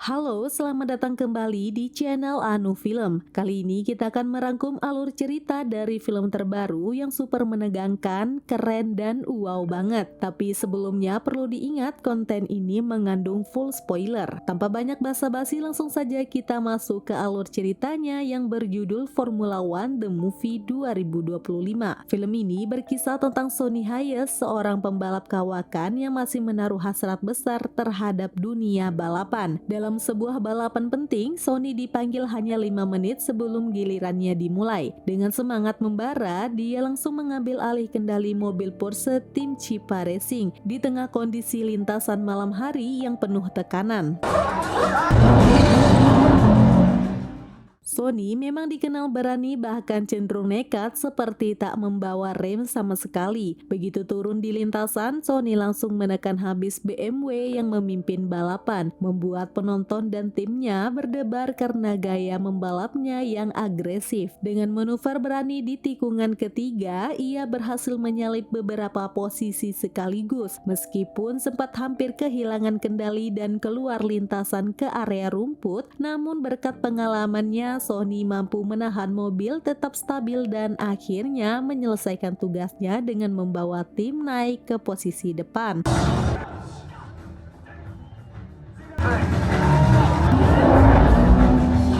Halo, selamat datang kembali di channel Anu Film. Kali ini kita akan merangkum alur cerita dari film terbaru yang super menegangkan, keren, dan wow banget. Tapi sebelumnya perlu diingat konten ini mengandung full spoiler. Tanpa banyak basa-basi langsung saja kita masuk ke alur ceritanya yang berjudul Formula One The Movie 2025. Film ini berkisah tentang Sonny Hayes, seorang pembalap kawakan yang masih menaruh hasrat besar terhadap dunia balapan. Dalam sebuah balapan penting, Sonny dipanggil hanya 5 menit sebelum gilirannya dimulai. Dengan semangat membara, dia langsung mengambil alih kendali mobil Porsche tim Cipa Racing di tengah kondisi lintasan malam hari yang penuh tekanan. Sonny memang dikenal berani bahkan cenderung nekat seperti tak membawa rem sama sekali. Begitu turun di lintasan, Sonny langsung menekan habis BMW yang memimpin balapan, membuat penonton dan timnya berdebar karena gaya membalapnya yang agresif. Dengan manuver berani di tikungan ketiga, ia berhasil menyalip beberapa posisi sekaligus, meskipun sempat hampir kehilangan kendali dan keluar lintasan ke area rumput, namun berkat pengalamannya Sonny mampu menahan mobil tetap stabil dan akhirnya menyelesaikan tugasnya dengan membawa tim naik ke posisi depan.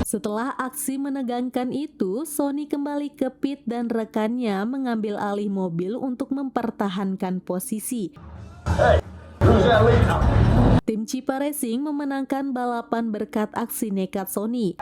Setelah aksi menegangkan itu, Sonny kembali ke pit dan rekannya mengambil alih mobil untuk mempertahankan posisi. Tim Cipa Racing memenangkan balapan berkat aksi nekat Sonny.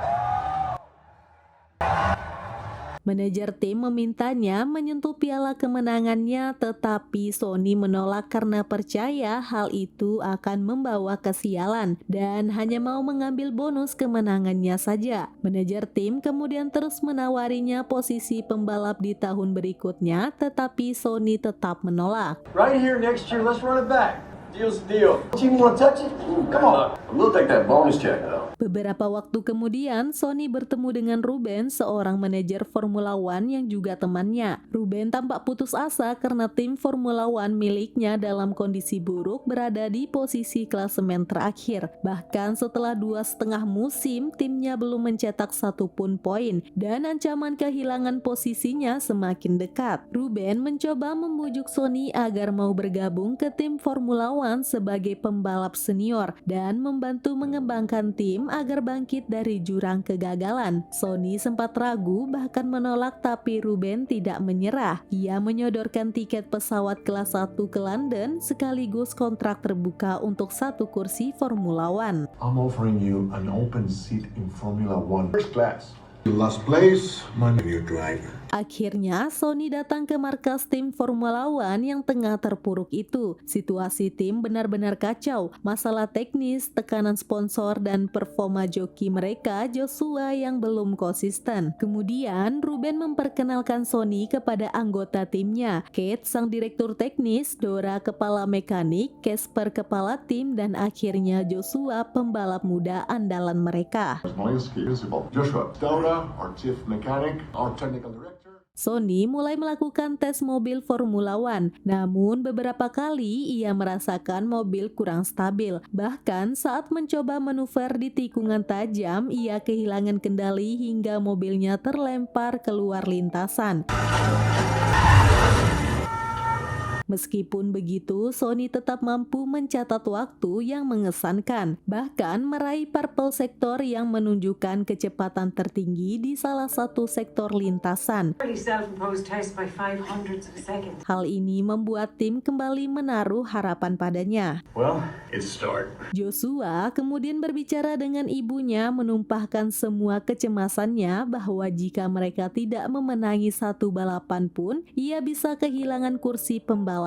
Manajer tim memintanya menyentuh piala kemenangannya, tetapi Sonny menolak karena percaya hal itu akan membawa kesialan dan hanya mau mengambil bonus kemenangannya saja. Manajer tim kemudian terus menawarinya posisi pembalap di tahun berikutnya, tetapi Sonny tetap menolak. Right here next year, let's run it back. Deal's a deal. You want to touch it? Come on. We'll take that bonus check though. Beberapa waktu kemudian, Sonny bertemu dengan Ruben, seorang manajer Formula One yang juga temannya. Ruben tampak putus asa karena tim Formula One miliknya dalam kondisi buruk berada di posisi klasemen terakhir. Bahkan setelah 2,5 musim, timnya belum mencetak satupun poin dan ancaman kehilangan posisinya semakin dekat. Ruben mencoba membujuk Sonny agar mau bergabung ke tim Formula One sebagai pembalap senior dan membantu mengembangkan tim agar bangkit dari jurang kegagalan. Sonny sempat ragu bahkan menolak, tapi Ruben tidak menyerah. Ia menyodorkan tiket pesawat kelas 1 ke London sekaligus kontrak terbuka untuk 1 kursi Formula One. I'm offering you an open seat in Formula One first class. Last place, money you driver. Akhirnya, Sonny datang ke markas tim Formula One yang tengah terpuruk itu. Situasi tim benar-benar kacau. Masalah teknis, tekanan sponsor, dan performa joki mereka, Joshua yang belum konsisten. Kemudian, Ruben memperkenalkan Sonny kepada anggota timnya. Kate, sang direktur teknis, Dora, kepala mekanik, Casper, kepala tim, dan akhirnya Joshua, pembalap muda andalan mereka. Joshua, Dora, our chief mechanic, our technical director. Sonny mulai melakukan tes mobil Formula One, namun beberapa kali ia merasakan mobil kurang stabil. Bahkan saat mencoba manuver di tikungan tajam, ia kehilangan kendali hingga mobilnya terlempar keluar lintasan. Meskipun begitu, Sonny tetap mampu mencatat waktu yang mengesankan, bahkan meraih purple sektor yang menunjukkan kecepatan tertinggi di salah satu sektor lintasan. Hal ini membuat tim kembali menaruh harapan padanya. Well, it's start. Joshua kemudian berbicara dengan ibunya, menumpahkan semua kecemasannya bahwa jika mereka tidak memenangi satu balapan pun, ia bisa kehilangan kursi pembalapnya.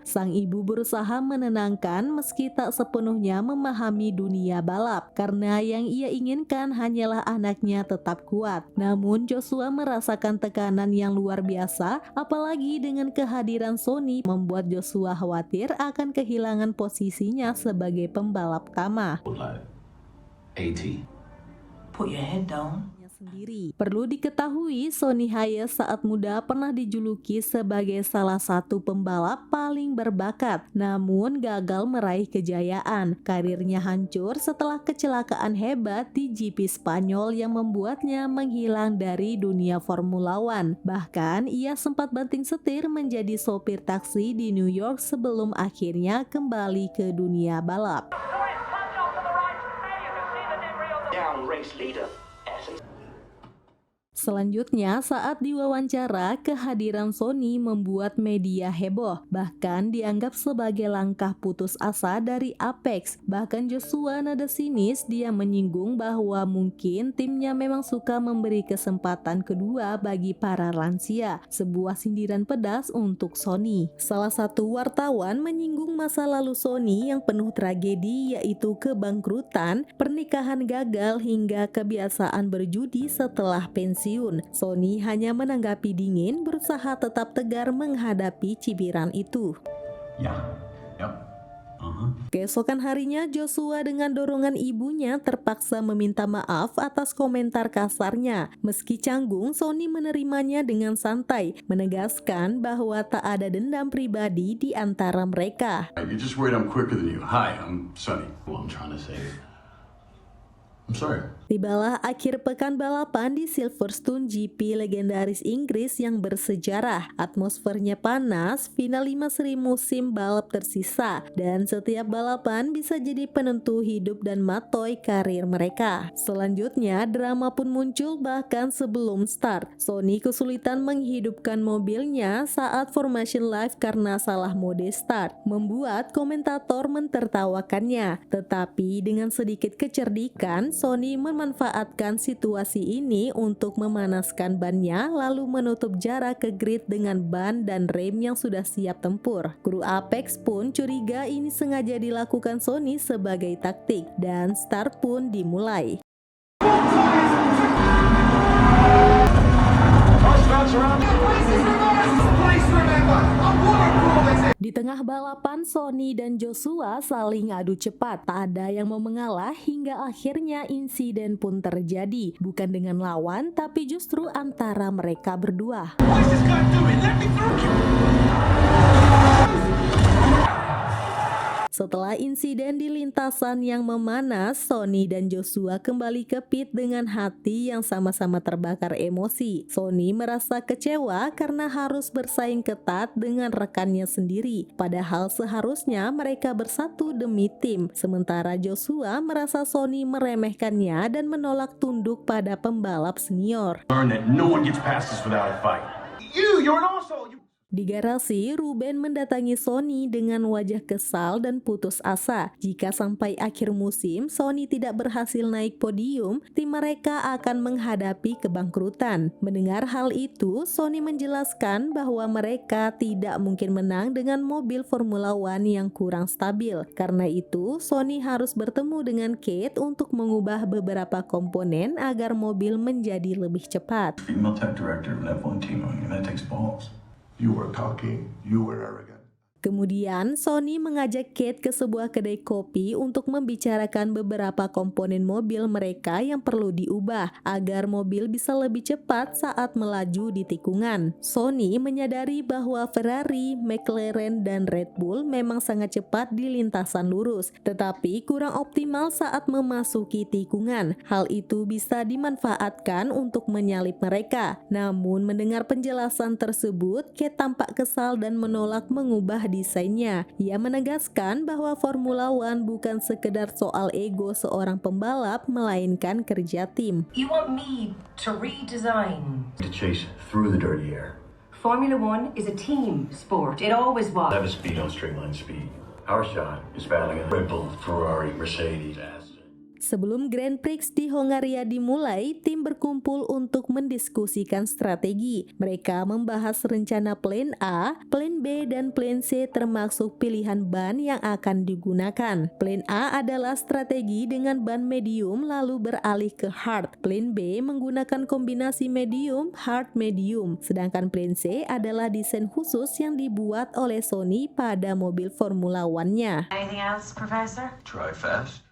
Sang ibu berusaha menenangkan meski tak sepenuhnya memahami dunia balap, karena yang ia inginkan hanyalah anaknya tetap kuat. Namun Joshua merasakan tekanan yang luar biasa, apalagi dengan kehadiran Sonny membuat Joshua khawatir akan kehilangan posisinya sebagai pembalap utama. AT. Put your head down. sendiri. Perlu diketahui, Sonny Hayes saat muda pernah dijuluki sebagai salah satu pembalap paling berbakat, namun gagal meraih kejayaan. Karirnya hancur setelah kecelakaan hebat di GP Spanyol yang membuatnya menghilang dari dunia Formula One. Bahkan, ia sempat banting setir menjadi sopir taksi di New York sebelum akhirnya kembali ke dunia balap. Selanjutnya, saat diwawancara, kehadiran Sonny membuat media heboh, bahkan dianggap sebagai langkah putus asa dari Apex. Bahkan Joshua nada sinis, dia menyinggung bahwa mungkin timnya memang suka memberi kesempatan kedua bagi para lansia, sebuah sindiran pedas untuk Sonny. Salah satu wartawan menyinggung masa lalu Sonny yang penuh tragedi, yaitu kebangkrutan, pernikahan gagal, hingga kebiasaan berjudi setelah pensiun. Sonny hanya menanggapi dingin, berusaha tetap tegar menghadapi cibiran itu. Keesokan harinya, Joshua dengan dorongan ibunya terpaksa meminta maaf atas komentar kasarnya. Meski canggung, Sonny menerimanya dengan santai, menegaskan bahwa tak ada dendam pribadi di antara mereka. You're just worried I'm quicker than you. Hi, I'm Sonny. Well, I'm trying to say, I'm sorry. Tibalah akhir pekan balapan di Silverstone GP legendaris Inggris yang bersejarah. Atmosfernya panas, final 5 seri musim balap tersisa, dan setiap balapan bisa jadi penentu hidup dan mati karir mereka. Selanjutnya, drama pun muncul bahkan sebelum start. Sonny kesulitan menghidupkan mobilnya saat formation live karena salah mode start, membuat komentator mentertawakannya. Tetapi dengan sedikit kecerdikan, Sonny memanfaatkan situasi ini untuk memanaskan bannya lalu menutup jarak ke grid dengan ban dan rem yang sudah siap tempur. Kru Apex pun curiga ini sengaja dilakukan Sonny sebagai taktik, dan start pun dimulai. Di tengah balapan, Sonny dan Joshua saling adu cepat. Tak ada yang mau mengalah hingga akhirnya insiden pun terjadi. Bukan dengan lawan, tapi justru antara mereka berdua. Setelah insiden di lintasan yang memanas, Sonny dan Joshua kembali ke pit dengan hati yang sama-sama terbakar emosi. Sonny merasa kecewa karena harus bersaing ketat dengan rekannya sendiri, padahal seharusnya mereka bersatu demi tim. Sementara Joshua merasa Sonny meremehkannya dan menolak tunduk pada pembalap senior. learn that no one gets past us without a fight. You're an asshole. Di garasi, Ruben mendatangi Sonny dengan wajah kesal dan putus asa. Jika sampai akhir musim Sonny tidak berhasil naik podium, tim mereka akan menghadapi kebangkrutan. Mendengar hal itu, Sonny menjelaskan bahwa mereka tidak mungkin menang dengan mobil Formula One yang kurang stabil. Karena itu, Sonny harus bertemu dengan Kate untuk mengubah beberapa komponen agar mobil menjadi lebih cepat. Female tech director of an F1 team, and that takes balls. You were cocky, you were arrogant. Kemudian, Sonny mengajak Kate ke sebuah kedai kopi untuk membicarakan beberapa komponen mobil mereka yang perlu diubah agar mobil bisa lebih cepat saat melaju di tikungan. Sonny menyadari bahwa Ferrari, McLaren, dan Red Bull memang sangat cepat di lintasan lurus, tetapi kurang optimal saat memasuki tikungan. Hal itu bisa dimanfaatkan untuk menyalip mereka. Namun, mendengar penjelasan tersebut, Kate tampak kesal dan menolak mengubah desainnya. Ia menegaskan bahwa Formula One bukan sekedar soal ego seorang pembalap, melainkan kerja tim. You want me to redesign? To chase through the dirty air. Formula One is a team sport. It always was. Have a speed on straight line speed. Our shot is battling a Red Bull, Ferrari, Mercedes, Aston. Sebelum Grand Prix di Hongaria dimulai, tim berkumpul untuk mendiskusikan strategi. Mereka membahas rencana plan A, plan B, dan plan C termasuk pilihan ban yang akan digunakan. Plan A adalah strategi dengan ban medium lalu beralih ke hard. Plan B menggunakan kombinasi medium, hard, medium. Sedangkan plan C adalah desain khusus yang dibuat oleh Sonny pada mobil Formula One-nya. Anything else, Professor? Try fast.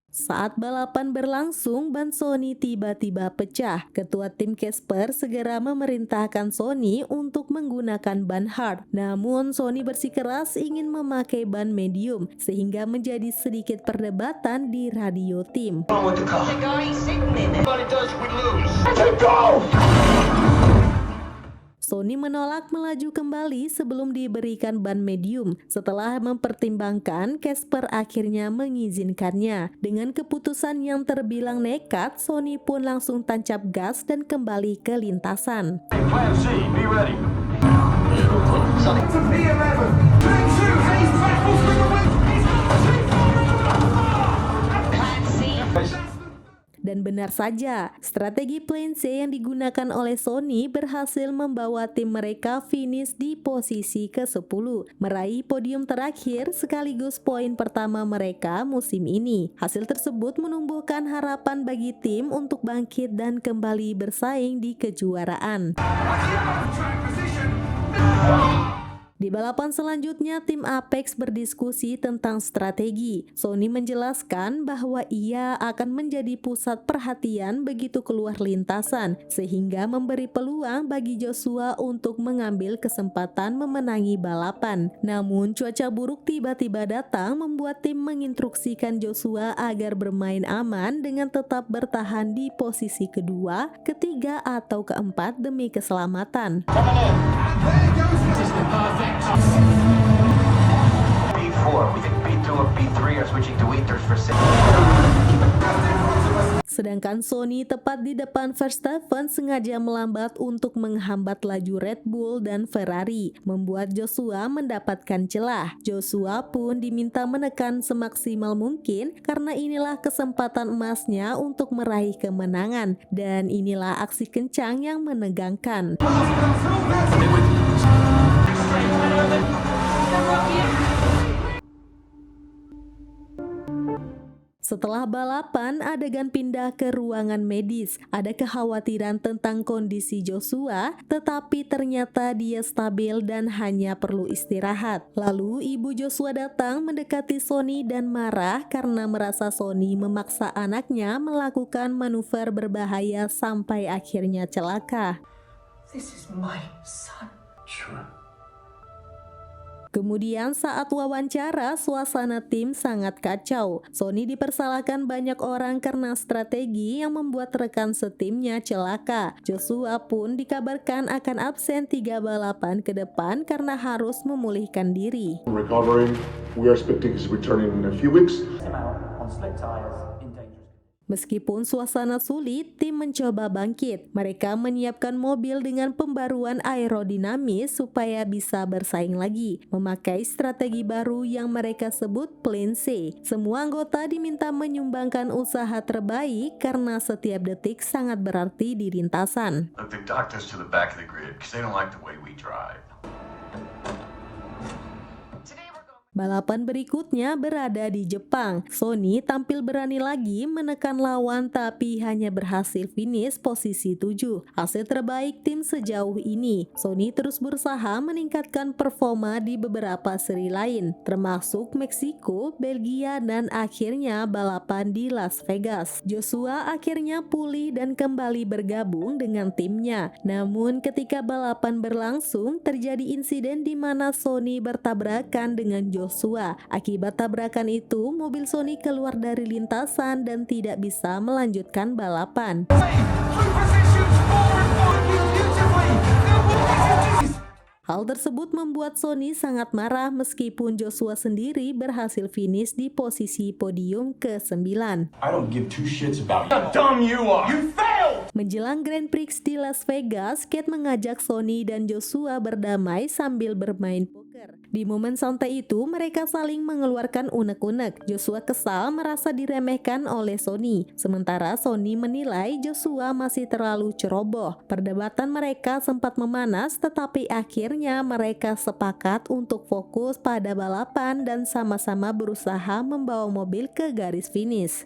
Saat balapan berlangsung, ban Sony tiba-tiba pecah. Ketua tim Casper segera memerintahkan Sony untuk menggunakan ban hard. Namun Sony bersikeras ingin memakai ban medium, sehingga menjadi sedikit perdebatan di radio tim. Sony menolak melaju kembali sebelum diberikan ban medium. Setelah mempertimbangkan, Casper akhirnya mengizinkannya. Dengan keputusan yang terbilang nekat, Sony pun langsung tancap gas dan kembali ke lintasan. Plan C, be ready. Dan benar saja, strategi Plan C yang digunakan oleh Sony berhasil membawa tim mereka finish di posisi ke-10, meraih podium terakhir sekaligus poin pertama mereka musim ini. Hasil tersebut menumbuhkan harapan bagi tim untuk bangkit dan kembali bersaing di kejuaraan. Di balapan selanjutnya, tim Apex berdiskusi tentang strategi. Sony menjelaskan bahwa ia akan menjadi pusat perhatian begitu keluar lintasan, sehingga memberi peluang bagi Joshua untuk mengambil kesempatan memenangi balapan. Namun, cuaca buruk tiba-tiba datang membuat tim menginstruksikan Joshua agar bermain aman dengan tetap bertahan di posisi kedua, ketiga, atau keempat demi keselamatan. B4, we think B2 or B3 are switching to ethers for safety. Sedangkan Sony tepat di depan Verstappen sengaja melambat untuk menghambat laju Red Bull dan Ferrari, membuat Joshua mendapatkan celah. Joshua pun diminta menekan semaksimal mungkin karena inilah kesempatan emasnya untuk meraih kemenangan, dan inilah aksi kencang yang menegangkan. Setelah balapan, adegan pindah ke ruangan medis. Ada kekhawatiran tentang kondisi Joshua, tetapi ternyata dia stabil dan hanya perlu istirahat. Lalu ibu Joshua datang mendekati Sony dan marah karena merasa Sony memaksa anaknya melakukan manuver berbahaya sampai akhirnya celaka. This is my son. Sure. Kemudian saat wawancara, suasana tim sangat kacau. Sony dipersalahkan banyak orang karena strategi yang membuat rekan setimnya celaka. Joshua pun dikabarkan akan absen 3 balapan ke depan karena harus memulihkan diri. Recovering. We are expecting his return in a few weeks. Him out on slick tires in dangerous. Meskipun suasana sulit, tim mencoba bangkit. Mereka menyiapkan mobil dengan pembaruan aerodinamis supaya bisa bersaing lagi, memakai strategi baru yang mereka sebut Plan C. Semua anggota diminta menyumbangkan usaha terbaik karena setiap detik sangat berarti di lintasan. Look, they docked us to the back of the grid because they don't like the way we drive. Balapan berikutnya berada di Jepang. Sony tampil berani lagi menekan lawan tapi hanya berhasil finish posisi 7. Hasil terbaik tim sejauh ini. Sony terus berusaha meningkatkan performa di beberapa seri lain, termasuk Meksiko, Belgia, dan akhirnya balapan di Las Vegas. Joshua akhirnya pulih dan kembali bergabung dengan timnya. Namun ketika balapan berlangsung, terjadi insiden di mana Sony bertabrakan dengan Joshua. Akibat tabrakan itu, mobil Sony keluar dari lintasan dan tidak bisa melanjutkan balapan. Hal tersebut membuat Sony sangat marah meskipun Joshua sendiri berhasil finish di posisi podium ke-9. I don't give two shits about you. How dumb you are! You failed! Menjelang Grand Prix di Las Vegas, Kate mengajak Sony dan Joshua berdamai sambil bermain poker. Di momen santai itu, mereka saling mengeluarkan unek-unek. Joshua kesal merasa diremehkan oleh Sony, sementara Sony menilai Joshua masih terlalu ceroboh. Perdebatan mereka sempat memanas, tetapi akhirnya mereka sepakat untuk fokus pada balapan dan sama-sama berusaha membawa mobil ke garis finish.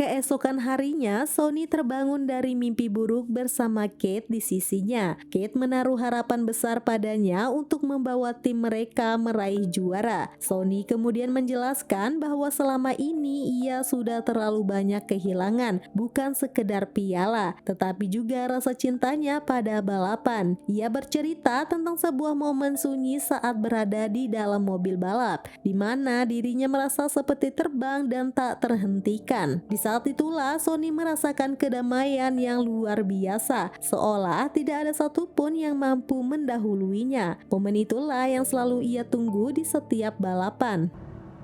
Keesokan harinya, Sony terbangun dari mimpi buruk bersama Kate di sisinya. Kate menaruh harapan besar padanya untuk membawa tim mereka meraih juara. Sony kemudian menjelaskan bahwa selama ini ia sudah terlalu banyak kehilangan, bukan sekedar piala, tetapi juga rasa cintanya pada balapan. Ia bercerita tentang sebuah momen sunyi saat berada di dalam mobil balap, di mana dirinya merasa seperti terbang dan tak terhentikan. Di saat itulah Sony merasakan kedamaian yang luar biasa, seolah tidak ada satupun yang mampu mendahuluinya. Momen itulah yang selalu ia tunggu di setiap balapan.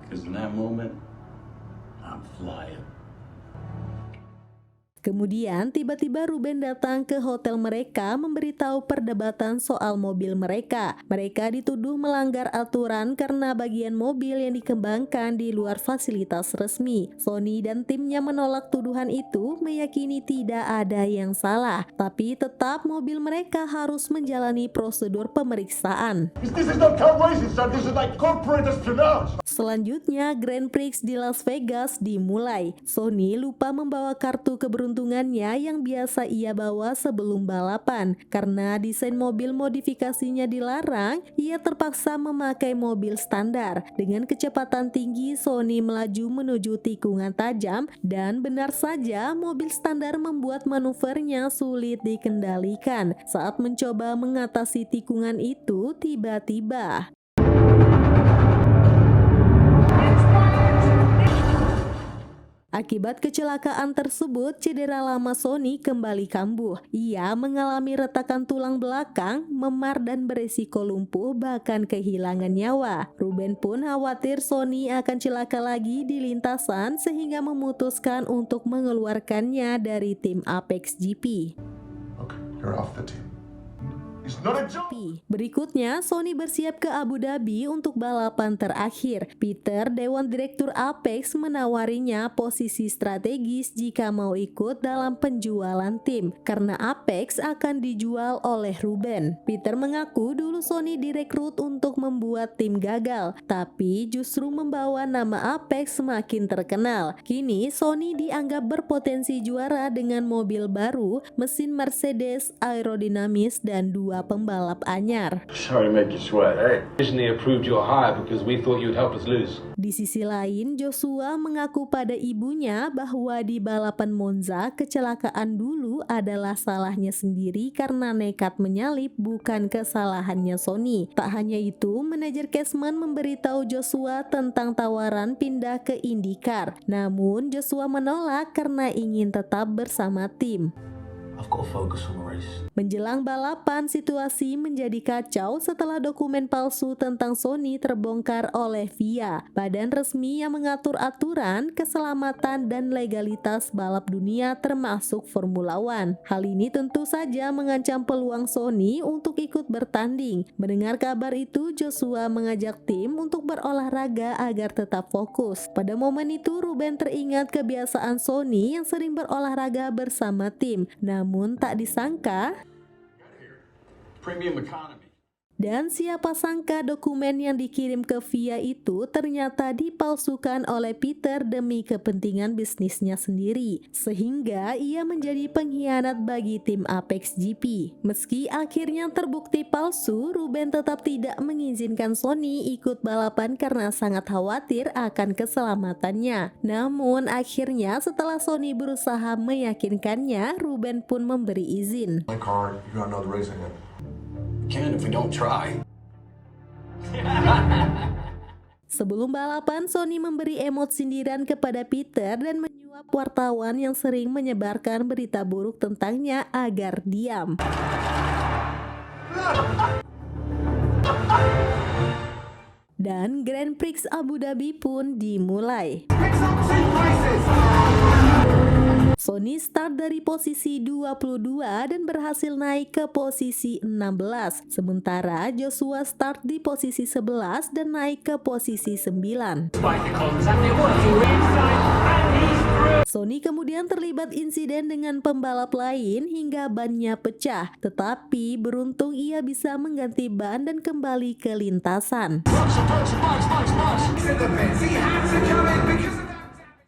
Because in that moment, I'm flying. Kemudian tiba-tiba Ruben datang ke hotel mereka memberitahu perdebatan soal mobil mereka. Mereka dituduh melanggar aturan karena bagian mobil yang dikembangkan di luar fasilitas resmi. Sony dan timnya menolak tuduhan itu, meyakini tidak ada yang salah. Tapi tetap mobil mereka harus menjalani prosedur pemeriksaan. This is not car racing, sir. This is like corporate espionage. Selanjutnya, Grand Prix di Las Vegas dimulai. Sony lupa membawa kartu keberuntungannya yang biasa ia bawa sebelum balapan. Karena desain mobil modifikasinya dilarang, ia terpaksa memakai mobil standar. Dengan kecepatan tinggi, Sony melaju menuju tikungan tajam, dan benar saja mobil standar membuat manuvernya sulit dikendalikan. Saat mencoba mengatasi tikungan itu, tiba-tiba akibat kecelakaan tersebut, cedera lama Sony kembali kambuh. Ia mengalami retakan tulang belakang, memar dan beresiko lumpuh, bahkan kehilangan nyawa. Ruben pun khawatir Sony akan celaka lagi di lintasan sehingga memutuskan untuk mengeluarkannya dari tim Apex GP. Okay, you're off the team. It's not a joke. Berikutnya, Sony bersiap ke Abu Dhabi untuk balapan terakhir. Peter, Dewan Direktur Apex, menawarinya posisi strategis jika mau ikut dalam penjualan tim, karena Apex akan dijual oleh Ruben. Peter mengaku dulu Sony direkrut untuk membuat tim gagal, tapi justru membawa nama Apex semakin terkenal. Kini, Sony dianggap berpotensi juara dengan mobil baru, mesin Mercedes aerodinamis, dan 2 pembalap anyar. Sorry to make you sweat. Hey. Originally approved your hire because we thought you'd help us lose. Di sisi lain, Joshua mengaku pada ibunya bahwa di balapan Monza, kecelakaan dulu adalah salahnya sendiri karena nekat menyalip, bukan kesalahannya Sony. Tak hanya itu, manajer Cashman memberitahu Joshua tentang tawaran pindah ke IndyCar. Namun, Joshua menolak karena ingin tetap bersama tim. I've got to focus on the race. Menjelang balapan, situasi menjadi kacau setelah dokumen palsu tentang Sony terbongkar oleh FIA, badan resmi yang mengatur aturan, keselamatan, dan legalitas balap dunia termasuk Formula One. Hal ini tentu saja mengancam peluang Sony untuk ikut bertanding. Mendengar kabar itu, Joshua mengajak tim untuk berolahraga agar tetap fokus. Pada momen itu, Ruben teringat kebiasaan Sony yang sering berolahraga bersama tim. Namun tak disangka, Premium economy. dan siapa sangka dokumen yang dikirim ke FIA itu ternyata dipalsukan oleh Peter demi kepentingan bisnisnya sendiri, sehingga ia menjadi pengkhianat bagi tim Apex GP. Meski akhirnya terbukti palsu, Ruben tetap tidak mengizinkan Sony ikut balapan karena sangat khawatir akan keselamatannya. Namun akhirnya setelah Sony berusaha meyakinkannya, Ruben pun memberi izin. My car, you are not racing it. Can if we don't try. Sebelum balapan, Sony memberi emot sindiran kepada Peter dan menyuap wartawan yang sering menyebarkan berita buruk tentangnya agar diam. Dan Grand Prix Abu Dhabi pun dimulai. Sony start dari posisi 22 dan berhasil naik ke posisi 16. Sementara Joshua start di posisi 11 dan naik ke posisi 9. Sony kemudian terlibat insiden dengan pembalap lain hingga bannya pecah. Tetapi beruntung ia bisa mengganti ban dan kembali ke lintasan.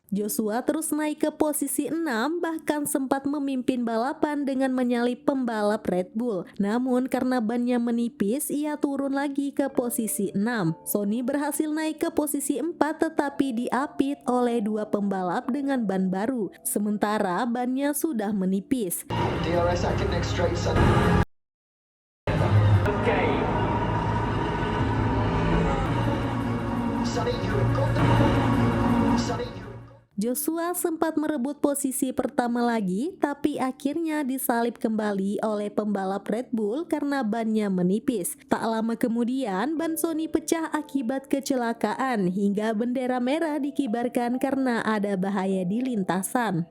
Joshua terus naik ke posisi 6, bahkan sempat memimpin balapan dengan menyalip pembalap Red Bull. Namun karena bannya menipis, ia turun lagi ke posisi 6. Sony berhasil naik ke posisi 4 tetapi diapit oleh dua pembalap dengan ban baru, sementara bannya sudah menipis. DRS active next straight, son. Sonny, you've got the... Sonny, you... Joshua sempat merebut posisi pertama lagi, tapi akhirnya disalip kembali oleh pembalap Red Bull karena bannya menipis. Tak lama kemudian, ban Sony pecah akibat kecelakaan hingga bendera merah dikibarkan karena ada bahaya di lintasan.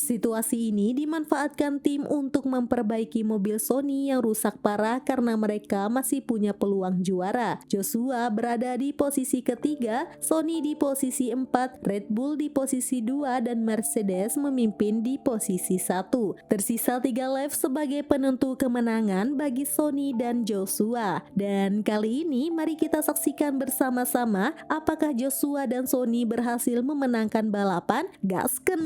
Situasi ini dimanfaatkan tim untuk memperbaiki mobil Sony yang rusak parah karena mereka masih punya peluang juara. Joshua berada di posisi ketiga, Sony di posisi 4, Red Bull di posisi 2, dan Mercedes memimpin di posisi 1. Tersisa 3 lap sebagai penentu kemenangan bagi Sony dan Joshua. Dan kali ini mari kita saksikan bersama-sama apakah Joshua dan Sony berhasil memenangkan balapan. Gasken!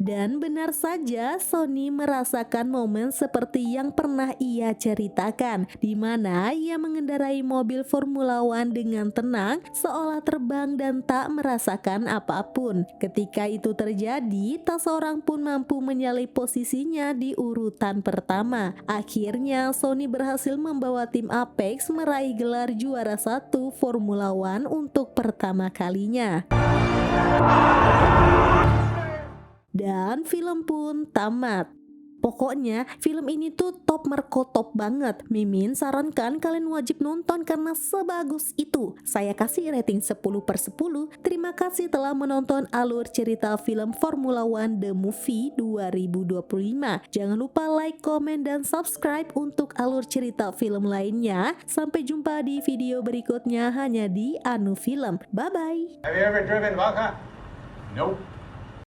Dan benar saja, Sony merasakan momen seperti yang pernah ia ceritakan, di mana ia mengendarai mobil Formula One dengan tenang, seolah terbang dan tak merasakan apapun. Ketika itu terjadi, tak seorang pun mampu menyalip posisinya di urutan pertama. Akhirnya, Sony berhasil membawa tim Apex meraih gelar juara 1 Formula One untuk pertama kalinya. Dan film pun tamat. Pokoknya film ini tuh top merkotop banget. Mimin sarankan kalian wajib nonton karena sebagus itu. Saya kasih rating 10/10. Terima kasih telah menonton alur cerita film Formula One The Movie 2025. Jangan lupa like, komen, dan subscribe untuk alur cerita film lainnya. Sampai jumpa di video berikutnya hanya di Anu Film. Bye-bye. Have you ever driven Vaca? Nope.